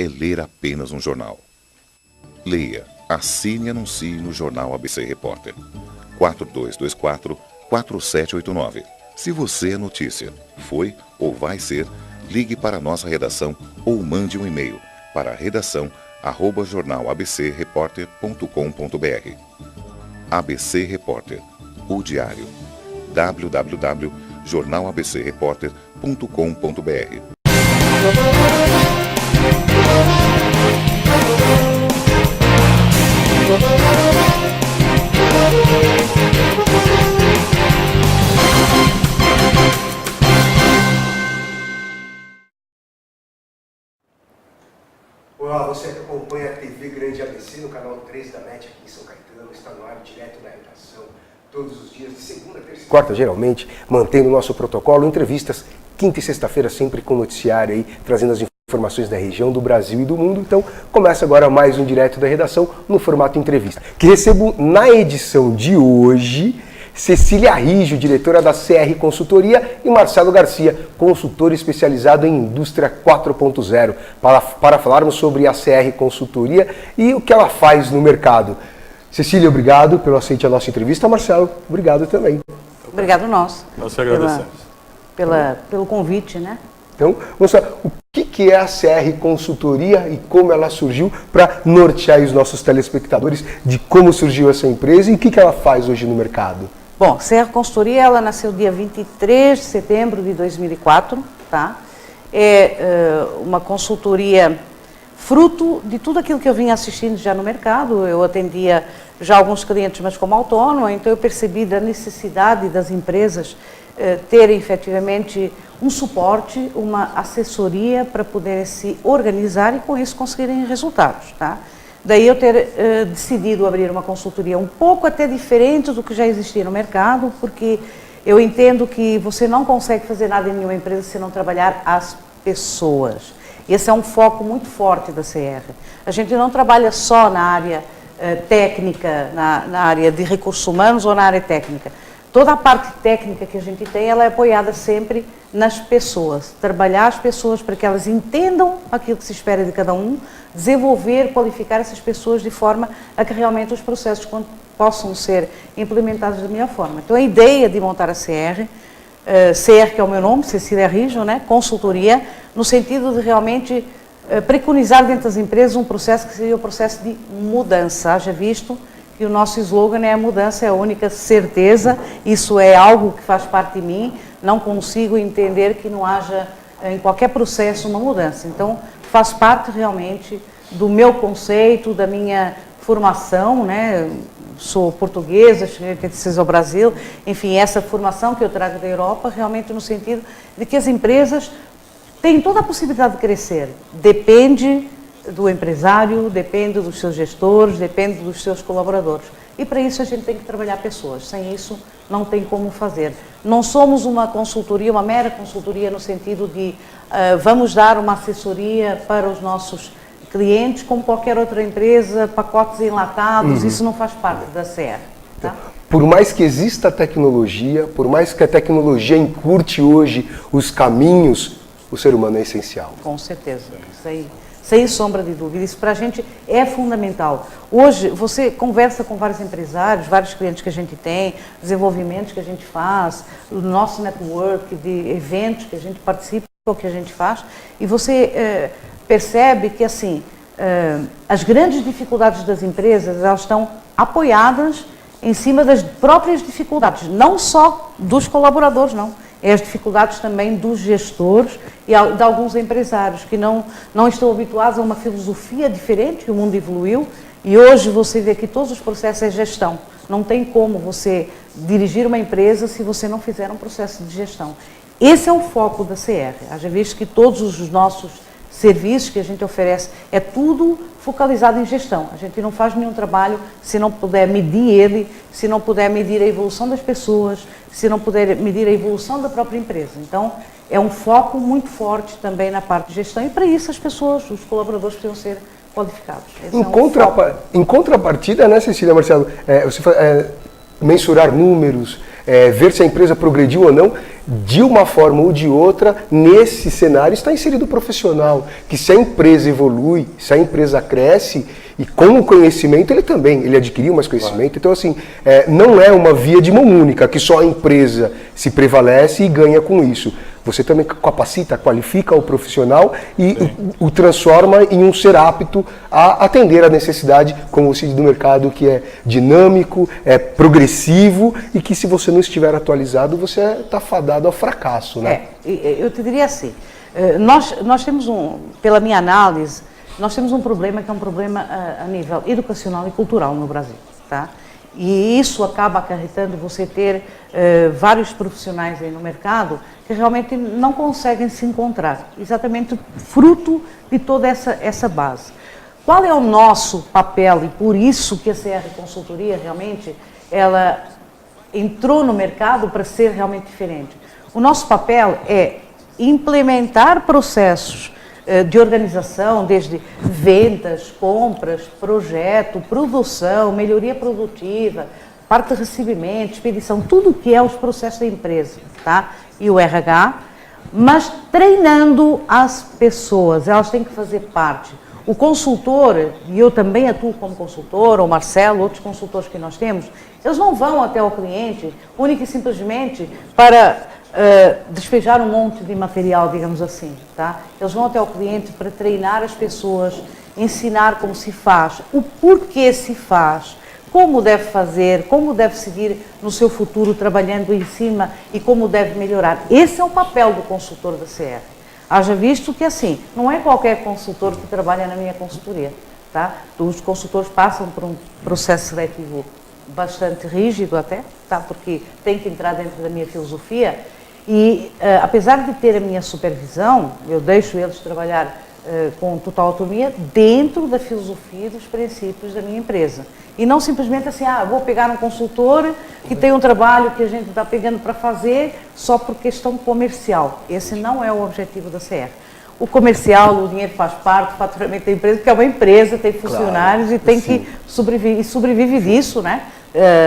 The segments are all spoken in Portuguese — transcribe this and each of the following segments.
é ler apenas um jornal. Leia, assine e anuncie no Jornal ABC Repórter. 4224-4789. Se você é notícia, foi ou vai ser, ligue para a nossa redação ou mande um e-mail para redação@jornalabcreporter.com.br. ABC Repórter, o diário. www.jornalabcreporter.com.br. Olá, você que acompanha a TV Grande ABC no canal 3 da NET aqui em São Caetano, está no ar direto da redação, todos os dias de segunda, terça e quarta, geralmente, mantendo o nosso protocolo, entrevistas quinta e sexta-feira, sempre com noticiário aí, trazendo as informações da região, do Brasil e do mundo. Então, começa agora mais um direto da redação no formato entrevista, que recebo na edição de hoje Cecília Rijo, diretora da CR Consultoria, e Marcelo Garcia, consultor especializado em Indústria 4.0, para falarmos sobre a CR Consultoria e o que ela faz no mercado. Cecília, obrigado pelo aceite a nossa entrevista. Marcelo, obrigado também. Obrigado nós. Nós te agradecemos. Pelo convite, né? Então, vamos lá. O que é a CR Consultoria e como ela surgiu, para nortear os nossos telespectadores de como surgiu essa empresa e o que ela faz hoje no mercado? Bom, CR Consultoria, ela nasceu dia 23 de setembro de 2004, tá? É uma consultoria fruto de tudo aquilo que eu vinha assistindo já no mercado. Eu atendia já alguns clientes, mas como autônoma, então eu percebi da necessidade das empresas terem efetivamente um suporte, uma assessoria para poderem se organizar e com isso conseguirem resultados, tá? Daí eu ter decidido abrir uma consultoria um pouco até diferente do que já existia no mercado, porque eu entendo que você não consegue fazer nada em nenhuma empresa se não trabalhar as pessoas. Esse é um foco muito forte da CR. A gente não trabalha só na área técnica, na área de recursos humanos ou na área técnica. Toda a parte técnica que a gente tem, ela é apoiada sempre nas pessoas. Trabalhar as pessoas para que elas entendam aquilo que se espera de cada um, desenvolver, qualificar essas pessoas de forma a que realmente os processos possam ser implementados da melhor forma. Então a ideia de montar a CR que é o meu nome, Cecília Rijo, né, consultoria, no sentido de realmente preconizar dentro das empresas um processo que seria o processo de mudança. Haja visto que o nosso slogan é a mudança é a única certeza, isso é algo que faz parte de mim, não consigo entender que não haja em qualquer processo uma mudança. Então, faz parte realmente do meu conceito, da minha formação, né? Sou portuguesa, cheguei ao Brasil, enfim, essa formação que eu trago da Europa, realmente no sentido de que as empresas têm toda a possibilidade de crescer, depende do empresário, depende dos seus gestores, depende dos seus colaboradores. E para isso a gente tem que trabalhar pessoas, sem isso não tem como fazer. Não somos uma consultoria, uma mera consultoria no sentido de vamos dar uma assessoria para os nossos clientes como qualquer outra empresa, pacotes enlatados, isso não faz parte da CR. Tá? Por mais que exista tecnologia, por mais que a tecnologia encurte hoje os caminhos, o ser humano é essencial. Com certeza, sem sombra de dúvida, isso para a gente é fundamental. Hoje, você conversa com vários empresários, vários clientes que a gente tem, desenvolvimentos que a gente faz, o nosso network de eventos que a gente participa, o que a gente faz, e você percebe que, assim, as grandes dificuldades das empresas, elas estão apoiadas em cima das próprias dificuldades, não só dos colaboradores, não. É as dificuldades também dos gestores e de alguns empresários que não estão habituados a uma filosofia diferente, que o mundo evoluiu, e hoje você vê que todos os processos é gestão. Não tem como você dirigir uma empresa se você não fizer um processo de gestão. Esse é o foco da CR. Haja visto que todos os nossos serviços que a gente oferece é tudo focalizado em gestão. A gente não faz nenhum trabalho se não puder medir ele, se não puder medir a evolução das pessoas, se não puder medir a evolução da própria empresa. Então, é um foco muito forte também na parte de gestão e para isso as pessoas, os colaboradores precisam ser qualificados. Em contrapartida, né, Cecília, Marcelo, mensurar números, ver se a empresa progrediu ou não, de uma forma ou de outra, nesse cenário está inserido o profissional, que se a empresa evolui, se a empresa cresce, e com o conhecimento ele adquiriu mais conhecimento. Então, assim, não é uma via de mão única, que só a empresa se prevalece e ganha com isso. Você também capacita, qualifica o profissional e o transforma em um ser apto a atender a necessidade, como você diz, do mercado, que é dinâmico, é progressivo e que, se você não estiver atualizado, você está fadado ao fracasso, né? Eu te diria assim, nós temos pela minha análise, nós temos um problema que é um problema a nível educacional e cultural no Brasil, tá? E isso acaba acarretando você ter vários profissionais aí no mercado que realmente não conseguem se encontrar, exatamente fruto de toda essa base. Qual é o nosso papel? E por isso que a CR Consultoria realmente, ela entrou no mercado para ser realmente diferente. O nosso papel é implementar processos de organização, desde vendas, compras, projeto, produção, melhoria produtiva, parte de recebimento, expedição, tudo que é os processos da empresa, tá? E o RH, mas treinando as pessoas, elas têm que fazer parte. O consultor, e eu também atuo como consultor, ou Marcelo, outros consultores que nós temos, eles não vão até o cliente única e simplesmente para despejar um monte de material, digamos assim, tá? Eles vão até o cliente para treinar as pessoas, ensinar como se faz, o porquê se faz, como deve fazer, como deve seguir no seu futuro trabalhando em cima e como deve melhorar. Esse é o papel do consultor da CR. Haja visto que, assim, não é qualquer consultor que trabalha na minha consultoria, tá? Os consultores passam por um processo seletivo bastante rígido até, tá? Porque tem que entrar dentro da minha filosofia. E, apesar de ter a minha supervisão, eu deixo eles trabalhar com total autonomia dentro da filosofia e dos princípios da minha empresa. E não simplesmente assim, vou pegar um consultor que tem um trabalho que a gente está pegando para fazer só por questão comercial. Esse não é o objetivo da CR. O comercial, o dinheiro faz parte do faturamento da empresa, porque é uma empresa, tem funcionários, claro, e tem que sobreviver, e sobrevive disso, né?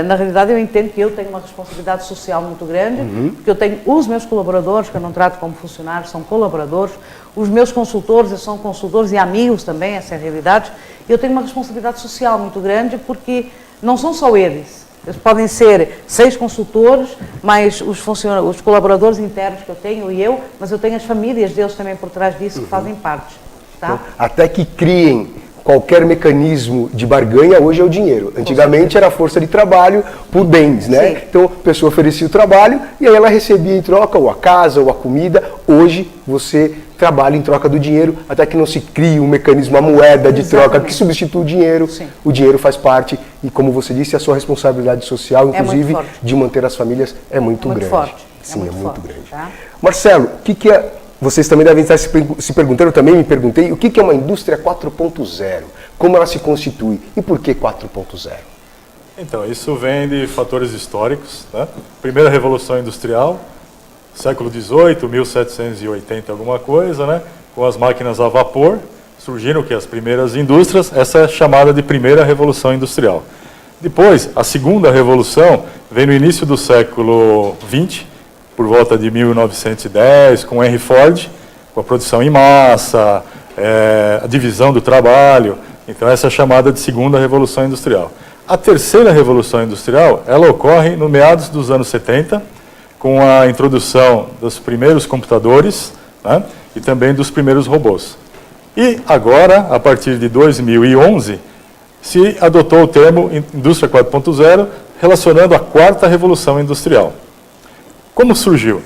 Na realidade, eu entendo que eu tenho uma responsabilidade social muito grande, porque eu tenho os meus colaboradores, que eu não trato como funcionários, são colaboradores, os meus consultores, eles são consultores e amigos também, essa é a realidade. Eu tenho uma responsabilidade social muito grande, porque não são só eles. Eles podem ser 6 consultores, mais os colaboradores internos que eu tenho e eu, mas eu tenho as famílias deles também por trás disso que fazem parte. Tá? Então, até que criem qualquer mecanismo de barganha, hoje é o dinheiro. Antigamente era a força de trabalho por bens, né? Sim. Então a pessoa oferecia o trabalho e aí ela recebia em troca ou a casa ou a comida. Hoje você trabalha em troca do dinheiro, até que não se crie um mecanismo, uma moeda de troca que substitui o dinheiro. Sim. O dinheiro faz parte e, como você disse, a sua responsabilidade social, inclusive, de manter as famílias, é muito grande. Forte. Sim, é muito grande. Tá? Marcelo, o que é... Vocês também devem estar se perguntando, eu também me perguntei, o que é uma indústria 4.0? Como ela se constitui e por que 4.0? Então, isso vem de fatores históricos, né? Primeira Revolução Industrial, século XVIII, 1780 alguma coisa, né? Com as máquinas a vapor, surgiram que as primeiras indústrias, essa é chamada de Primeira Revolução Industrial. Depois, a Segunda Revolução vem no início do século XX, por volta de 1910, com Henry Ford, com a produção em massa, a divisão do trabalho. Então, essa é chamada de Segunda Revolução Industrial. A Terceira Revolução Industrial, ela ocorre no meados dos anos 70, com a introdução dos primeiros computadores, né, e também dos primeiros robôs. E agora, a partir de 2011, se adotou o termo Indústria 4.0, relacionando a Quarta Revolução Industrial. Como surgiu?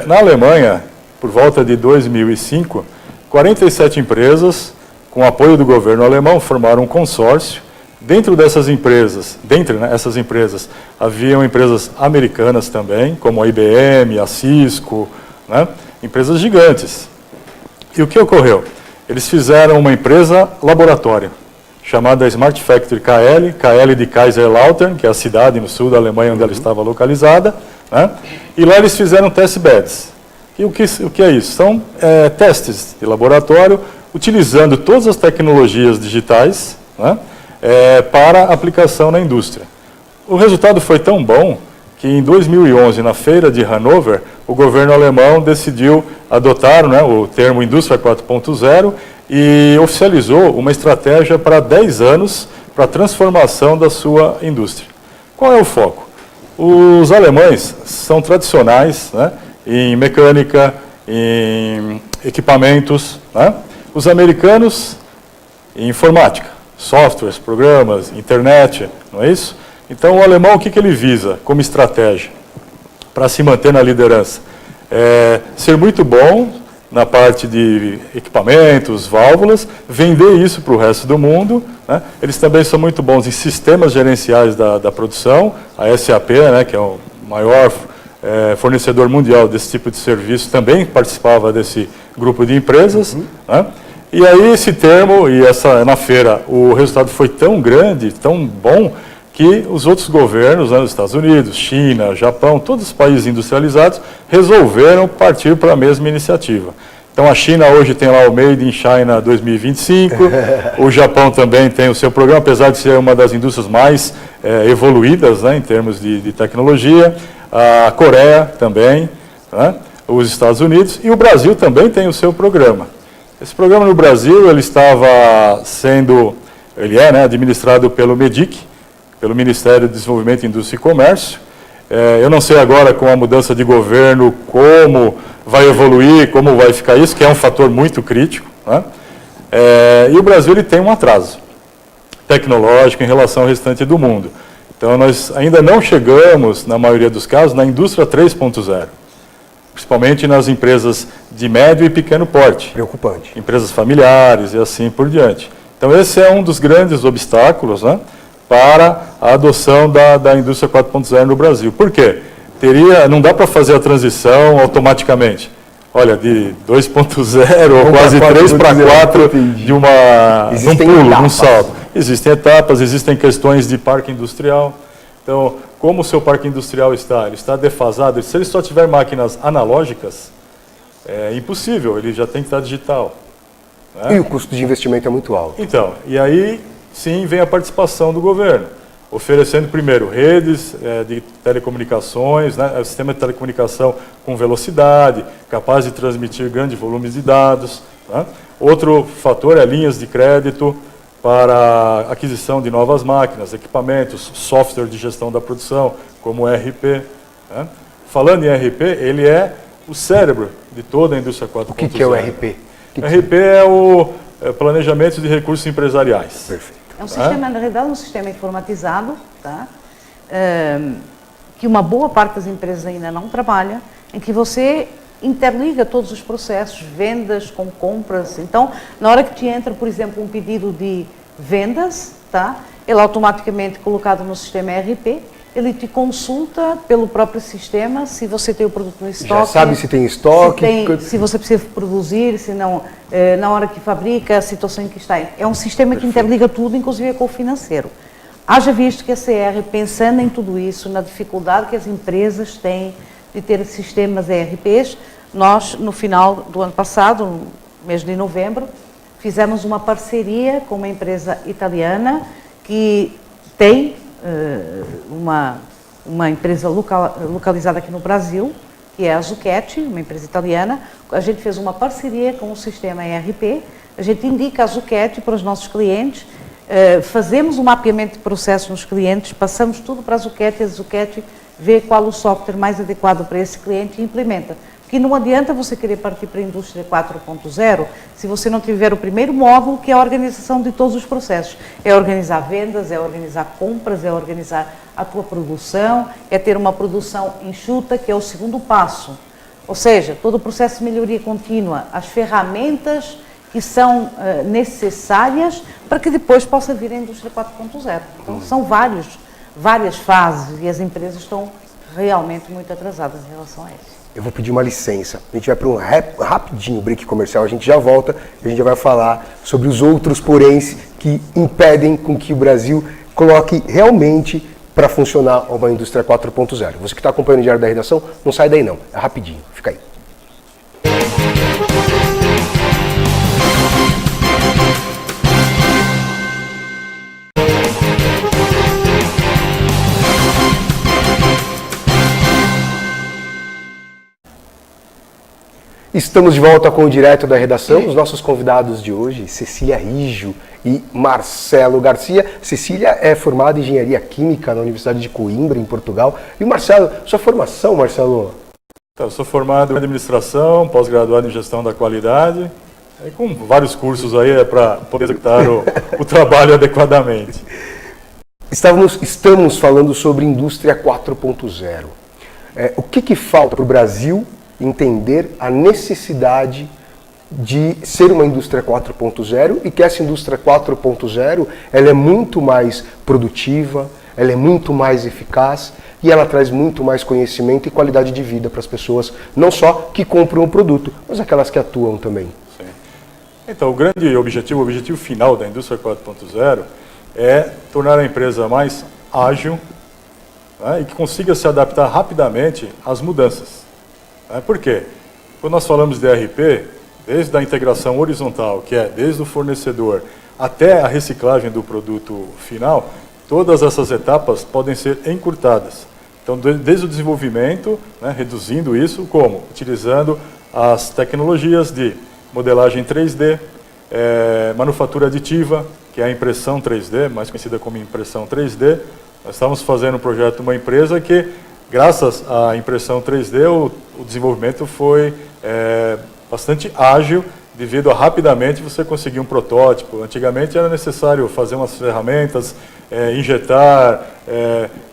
Na Alemanha, por volta de 2005, 47 empresas, com apoio do governo alemão, formaram um consórcio. Dentro dessas empresas, essas empresas, haviam empresas americanas também, como a IBM, a Cisco, né? Empresas gigantes. E o que ocorreu? Eles fizeram uma empresa laboratório, chamada Smart Factory KL de Kaiserslautern, que é a cidade no sul da Alemanha onde ela estava localizada, né? E lá eles fizeram test beds. E o que é isso? São testes de laboratório, utilizando todas as tecnologias digitais, né, para aplicação na indústria. O resultado foi tão bom que em 2011, na feira de Hannover, o governo alemão decidiu adotar, né, o termo Indústria 4.0 e oficializou uma estratégia para 10 anos para a transformação da sua indústria. Qual é o foco? Os alemães são tradicionais, né, em mecânica, em equipamentos, né? Os americanos em informática, softwares, programas, internet, não é isso? Então, o alemão, o que ele visa como estratégia para se manter na liderança? Ser muito bom na parte de equipamentos, válvulas, vender isso para o resto do mundo, né? Eles também são muito bons em sistemas gerenciais da produção, a SAP, né, que é o maior fornecedor mundial desse tipo de serviço, também participava desse grupo de empresas, né? E aí esse termo, na feira, o resultado foi tão grande, tão bom, que os outros governos, né, dos Estados Unidos, China, Japão, todos os países industrializados, resolveram partir para a mesma iniciativa. Então a China hoje tem lá o Made in China 2025, o Japão também tem o seu programa, apesar de ser uma das indústrias mais evoluídas, né, em termos de tecnologia, a Coreia também, né, os Estados Unidos, e o Brasil também tem o seu programa. Esse programa no Brasil, ele é, né, administrado pelo MEDIC, pelo Ministério do Desenvolvimento, Indústria e Comércio. Eu não sei agora, com a mudança de governo, como vai evoluir, como vai ficar isso, que é um fator muito crítico, né? E o Brasil ele tem um atraso tecnológico em relação ao restante do mundo. Então, nós ainda não chegamos, na maioria dos casos, na indústria 3.0, principalmente nas empresas de médio e pequeno porte. Preocupante. Empresas familiares e assim por diante. Então, esse é um dos grandes obstáculos, né, para a adoção da indústria 4.0 no Brasil. Por quê? Não dá para fazer a transição automaticamente. Olha, de 2.0 ou quase 3 para 4 de um pulo, de um salto. Existem etapas, existem questões de parque industrial. Então, como o seu parque industrial está? Ele está defasado. Se ele só tiver máquinas analógicas, é impossível, ele já tem que estar digital, né? E o custo de investimento é muito alto. Então, e aí sim vem a participação do governo, oferecendo primeiro redes de telecomunicações, né, sistema de telecomunicação com velocidade, capaz de transmitir grandes volumes de dados, né? Outro fator é linhas de crédito para aquisição de novas máquinas, equipamentos, software de gestão da produção, como o ERP, né? Falando em ERP, ele é o cérebro de toda a indústria 4.0. O que é o ERP? ERP é o planejamento de recursos empresariais. Perfeito. É um sistema, na realidade, um sistema informatizado, tá? Que uma boa parte das empresas ainda não trabalha, em que você interliga todos os processos, vendas com compras. Então, na hora que te entra, por exemplo, um pedido de vendas, tá? Ele é automaticamente colocado no sistema ERP, ele te consulta pelo próprio sistema se você tem o produto no estoque. Já sabe se tem estoque. Se você precisa produzir, se não, na hora que fabrica, a situação em que está. É um sistema que interliga tudo, inclusive com o financeiro. Haja visto que a CR, pensando em tudo isso, na dificuldade que as empresas têm de ter sistemas ERPs, nós, no final do ano passado, no mês de novembro, fizemos uma parceria com uma empresa italiana que tem uma empresa localizada aqui no Brasil, que é a Zucchetti, uma empresa italiana. A gente fez uma parceria com o sistema ERP, a gente indica a Zucchetti para os nossos clientes, fazemos um mapeamento de processos nos clientes, passamos tudo para a Zucchetti vê qual o software mais adequado para esse cliente e implementa. Porque não adianta você querer partir para a indústria 4.0 se você não tiver o primeiro módulo, que é a organização de todos os processos. É organizar vendas, é organizar compras, é organizar a tua produção, é ter uma produção enxuta, que é o segundo passo. Ou seja, todo o processo de melhoria contínua, as ferramentas que são necessárias para que depois possa vir a indústria 4.0. Então, são várias fases e as empresas estão realmente muito atrasadas em relação a isso. Eu vou pedir uma licença. A gente vai para um rapidinho break comercial, a gente já volta e a gente já vai falar sobre os outros poréns que impedem com que o Brasil coloque realmente para funcionar uma indústria 4.0. Você que está acompanhando o Diário da Redação, não sai daí não, é rapidinho, fica aí. Estamos de volta com o Direto da Redação. Os nossos convidados de hoje, Cecília Rijo e Marcelo Garcia. Cecília é formada em Engenharia Química na Universidade de Coimbra, em Portugal. E o Marcelo, sua formação, Marcelo? Então, eu sou formado em Administração, pós-graduado em Gestão da Qualidade, com vários cursos aí para poder executar o trabalho adequadamente. Estamos falando sobre Indústria 4.0. O que falta para o Brasil entender a necessidade de ser uma indústria 4.0 e que essa indústria 4.0 ela é muito mais produtiva, ela é muito mais eficaz e ela traz muito mais conhecimento e qualidade de vida para as pessoas, não só que compram o produto, mas aquelas que atuam também. Sim. Então, o grande objetivo, o objetivo final da indústria 4.0 é tornar a empresa mais ágil, né, e que consiga se adaptar rapidamente às mudanças. Por quê? Quando nós falamos de ERP, desde a integração horizontal, que é desde o fornecedor até a reciclagem do produto final, todas essas etapas podem ser encurtadas. Então, desde o desenvolvimento, né, reduzindo isso, como? Utilizando as tecnologias de modelagem 3D, manufatura aditiva, que é a impressão 3D, mais conhecida como impressão 3D. Nós estamos fazendo um projeto de uma empresa que, graças à impressão 3D, o desenvolvimento foi bastante ágil, devido a rapidamente você conseguir um protótipo. Antigamente era necessário fazer umas ferramentas, injetar,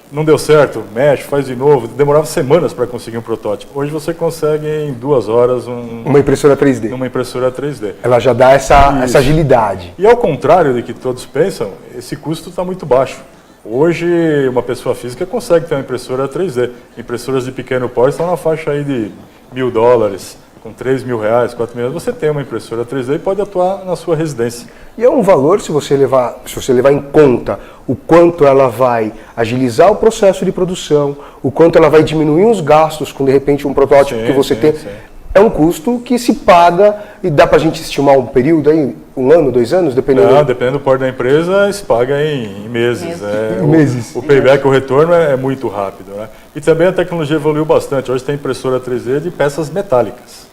não deu certo, mexe, faz de novo, demorava semanas para conseguir um protótipo. Hoje você consegue em 2 horas uma impressora 3D. Uma impressora 3D. Ela já dá essa agilidade. E ao contrário de que todos pensam, esse custo está muito baixo. Hoje, uma pessoa física consegue ter uma impressora 3D. Impressoras de pequeno porte estão na faixa aí de $1.000, com R$3.000, R$4.000. Você tem uma impressora 3D e pode atuar na sua residência. E é um valor, se você levar em conta o quanto ela vai agilizar o processo de produção, o quanto ela vai diminuir os gastos com, de repente, um protótipo que você tem. Sim. É um custo que se paga e dá para a gente estimar um período aí, 1 ano, 2 anos, dependendo? Não, dependendo do porte da empresa, se paga em meses. Meses. O payback, o retorno é muito rápido, né? E também a tecnologia evoluiu bastante. Hoje tem impressora 3D de peças metálicas.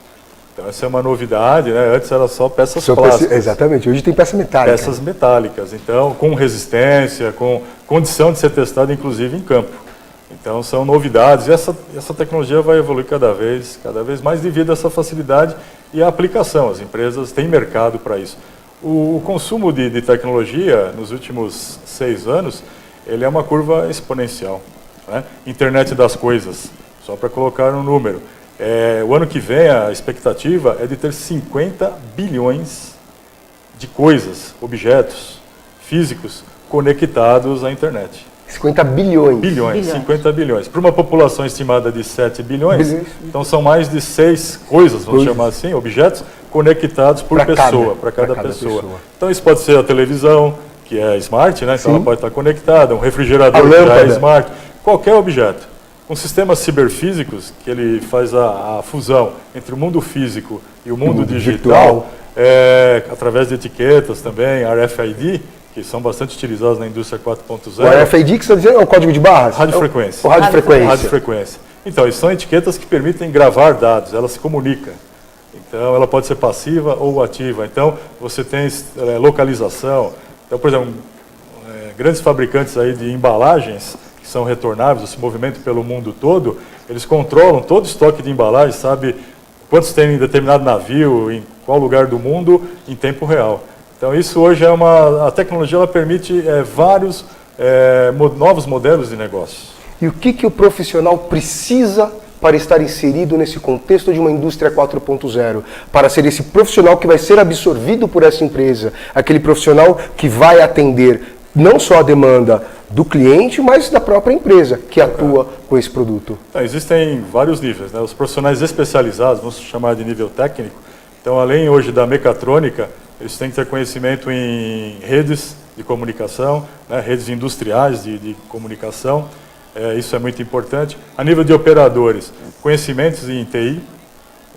Então essa é uma novidade, né? Antes era só peças plásticas. Exatamente, hoje tem peça metálica. Peças metálicas, então com resistência, com condição de ser testada inclusive em campo. Então são novidades e essa tecnologia vai evoluir cada vez mais devido a essa facilidade e a aplicação. As empresas têm mercado para isso. O consumo de tecnologia nos últimos 6 anos, ele é uma curva exponencial, né? Internet das coisas, só para colocar um número. O ano que vem a expectativa é de ter 50 bilhões de coisas, objetos físicos conectados à internet. 50 bilhões. Bilhões, 50 bilhões. Para uma população estimada de 7 bilhões, então são mais de 6 coisas, vamos chamar assim, objetos, conectados por pessoa, para cada pessoa. Então isso pode ser a televisão, que é smart, né? Então ela pode estar conectada, um refrigerador que já é smart, qualquer objeto. Com sistemas ciberfísicos, que ele faz a fusão entre o mundo físico e o mundo digital, através de etiquetas também, RFID, que são bastante utilizados na indústria 4.0. O RFID que você está dizendo é o código de barras? Radiofrequência. O radiofrequência. Radiofrequência. Então, isso são etiquetas que permitem gravar dados, ela se comunica. Então, ela pode ser passiva ou ativa. Então, você tem localização. Então, por exemplo, grandes fabricantes aí de embalagens, que são retornáveis, se movimentam pelo mundo todo, eles controlam todo o estoque de embalagens, sabe quantos tem em determinado navio, em qual lugar do mundo, em tempo real. Então isso hoje a tecnologia ela permite vários novos modelos de negócio. E o que o profissional precisa para estar inserido nesse contexto de uma indústria 4.0? Para ser esse profissional que vai ser absorvido por essa empresa, aquele profissional que vai atender não só a demanda do cliente, mas da própria empresa que atua com esse produto. Existem vários níveis, né? Os profissionais especializados, vamos chamar de nível técnico, então além hoje da mecatrônica, eles têm que ter conhecimento em redes de comunicação, né, redes industriais de comunicação, isso é muito importante. A nível de operadores, conhecimentos em TI,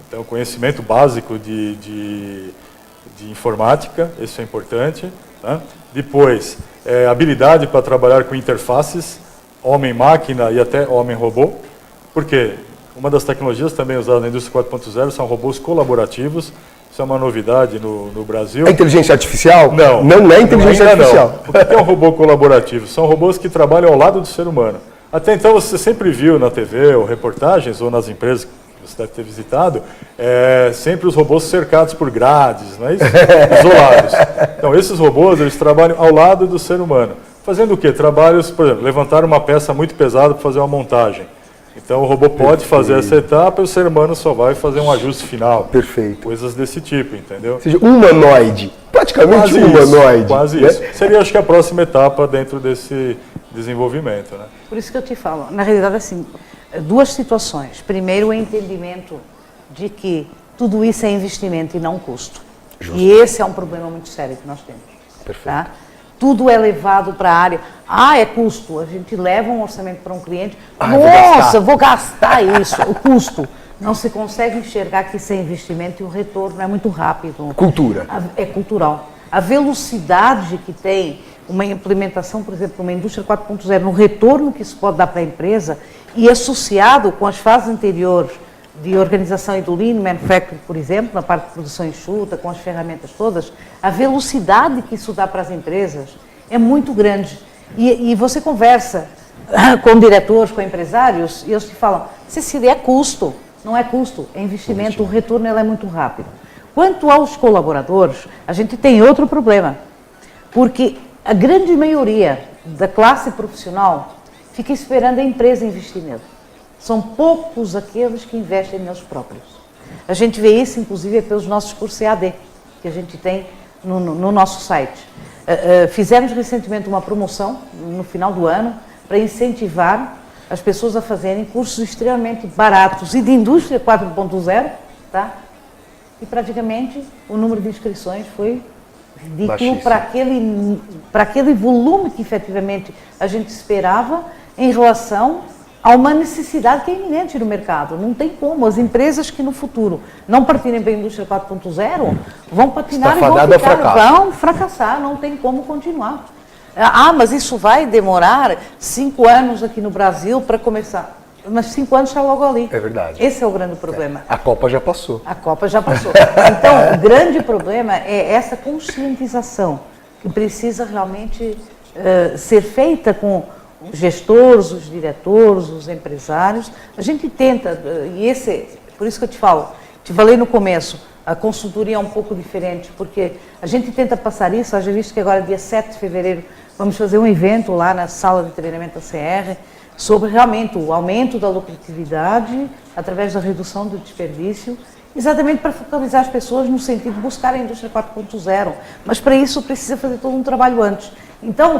então conhecimento básico de informática, isso é importante. Né? Depois, habilidade para trabalhar com interfaces, homem-máquina e até homem-robô, porque Uma das tecnologias também usadas na indústria 4.0 são robôs colaborativos. Isso é uma novidade no Brasil. É inteligência artificial? Não. Não é inteligência artificial. Não. O que é um robô colaborativo? São robôs que trabalham ao lado do ser humano. Até então você sempre viu na TV ou reportagens ou nas empresas que você deve ter visitado, sempre os robôs cercados por grades, não é isso? Isolados. Então esses robôs eles trabalham ao lado do ser humano. Fazendo o quê? Trabalhos, por exemplo, levantar uma peça muito pesada para fazer uma montagem. Então o robô pode fazer essa etapa e o ser humano só vai fazer um ajuste final. Perfeito. Coisas desse tipo, entendeu? Ou seja, humanoide. Praticamente Quase humanoide. Isso, quase né? isso. Seria, acho que, a próxima etapa dentro desse desenvolvimento, né? Por isso que eu te falo, na realidade, assim, duas situações. Primeiro, o entendimento de que tudo isso é investimento e não custo. Justo. E esse é um problema muito sério que nós temos. Perfeito. Tá? Tudo é levado para a área. É custo. A gente leva um orçamento para um cliente. Nossa, vou gastar isso. O custo. Não se consegue enxergar que isso é investimento e o retorno é muito rápido. Cultura. É cultural. A velocidade que tem uma implementação, por exemplo, uma indústria 4.0, no retorno que isso pode dar para a empresa e associado com as fases anteriores de organização e do Lean Manufacturing, por exemplo, na parte de produção enxuta, com as ferramentas todas, a velocidade que isso dá para as empresas é muito grande. E você conversa com diretores, com empresários, e eles te falam, Cecília, é custo, não é custo, é investimento, o retorno é muito rápido. Quanto aos colaboradores, a gente tem outro problema, porque a grande maioria da classe profissional fica esperando a empresa investir nele. São poucos aqueles que investem neles próprios. A gente vê isso, inclusive, pelos nossos cursos EAD, que a gente tem no nosso site. Fizemos recentemente uma promoção, no final do ano, para incentivar as pessoas a fazerem cursos extremamente baratos e de indústria 4.0, tá? E praticamente o número de inscrições foi ridículo para aquele volume que efetivamente a gente esperava em relação a uma necessidade que é iminente no mercado. Não tem como. As empresas que no futuro não partirem para a indústria 4.0 vão patinar e vão fracassar, não tem como continuar. Mas isso vai demorar 5 anos aqui no Brasil para começar. Mas 5 anos está logo ali. É verdade. Esse é o grande problema. A Copa já passou. A Copa já passou. Então, o grande problema é essa conscientização que precisa realmente ser feita com os gestores, os diretores, os empresários. A gente tenta, por isso que eu te falo, te falei no começo, a consultoria é um pouco diferente, porque a gente tenta passar isso, já visto que agora, dia 7 de fevereiro, vamos fazer um evento lá na sala de treinamento da CR, sobre realmente o aumento da lucratividade através da redução do desperdício, exatamente para focalizar as pessoas no sentido de buscar a indústria 4.0. Mas para isso precisa fazer todo um trabalho antes. Então,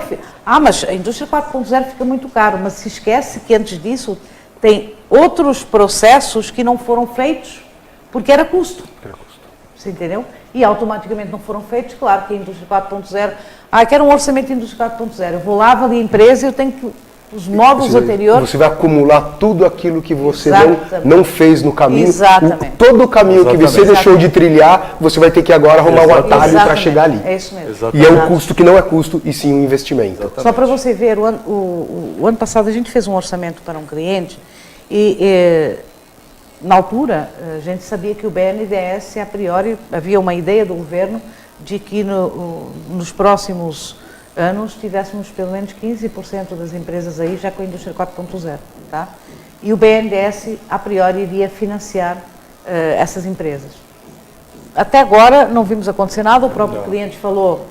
mas a indústria 4.0 fica muito caro, mas se esquece que antes disso tem outros processos que não foram feitos porque era custo. Você entendeu? E automaticamente não foram feitos, claro que a indústria 4.0, quero um orçamento de indústria 4.0, eu vou lá, avalio a empresa e eu tenho que os módulos anteriores... Você vai acumular tudo aquilo que você não fez no caminho. Exatamente. Todo o caminho que você deixou de trilhar, você vai ter que agora arrumar um atalho para chegar ali. É isso mesmo. Exatamente. E é um custo que não é custo, e sim um investimento. Exatamente. Só para você ver, o ano passado a gente fez um orçamento para um cliente e na altura a gente sabia que o BNDES, a priori, havia uma ideia do governo de que nos próximos anos tivéssemos pelo menos 15% das empresas aí já com a indústria 4.0, tá? E o BNDES, a priori, iria financiar essas empresas. Até agora não vimos acontecer nada, o próprio cliente falou,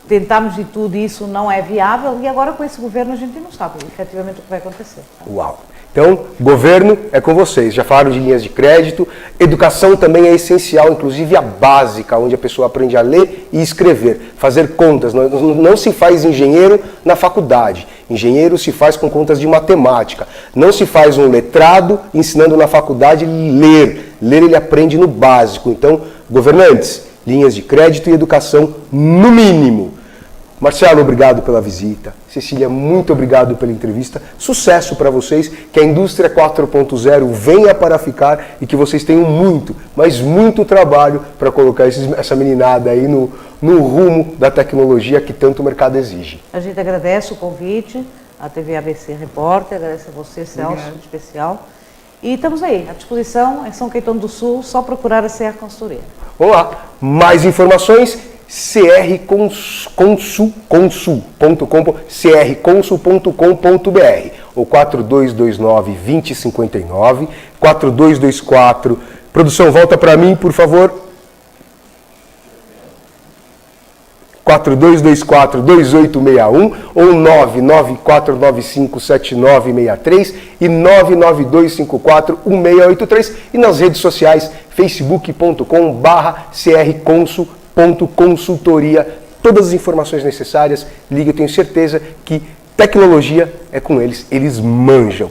tentámos de tudo e isso não é viável, e agora com esse governo a gente não sabe efetivamente o que vai acontecer. Uau! Então, governo é com vocês. Já falaram de linhas de crédito. Educação também é essencial, inclusive a básica, onde a pessoa aprende a ler e escrever, fazer contas. Não se faz engenheiro na faculdade. Engenheiro se faz com contas de matemática. Não se faz um letrado ensinando na faculdade ler. Ler ele aprende no básico. Então, governantes, linhas de crédito e educação no mínimo. Marcelo, obrigado pela visita. Cecília, muito obrigado pela entrevista. Sucesso para vocês, que a indústria 4.0 venha para ficar e que vocês tenham muito, mas muito trabalho para colocar essa meninada aí no rumo da tecnologia que tanto o mercado exige. A gente agradece o convite, a TV ABC Repórter, agradece a você, Celso, em especial. E estamos aí, à disposição, em São Caetano do Sul, só procurar a CR Consultoria. Vamos lá, mais informações, crconsul.com.br ou 4229-2059, 4224. Produção, volta para mim, por favor. 4224-2861 ou 994957963 e 99254-1683 e nas redes sociais facebook.com/crconsul.consultoria. Todas as informações necessárias, liga, eu tenho certeza que tecnologia é com eles, eles manjam.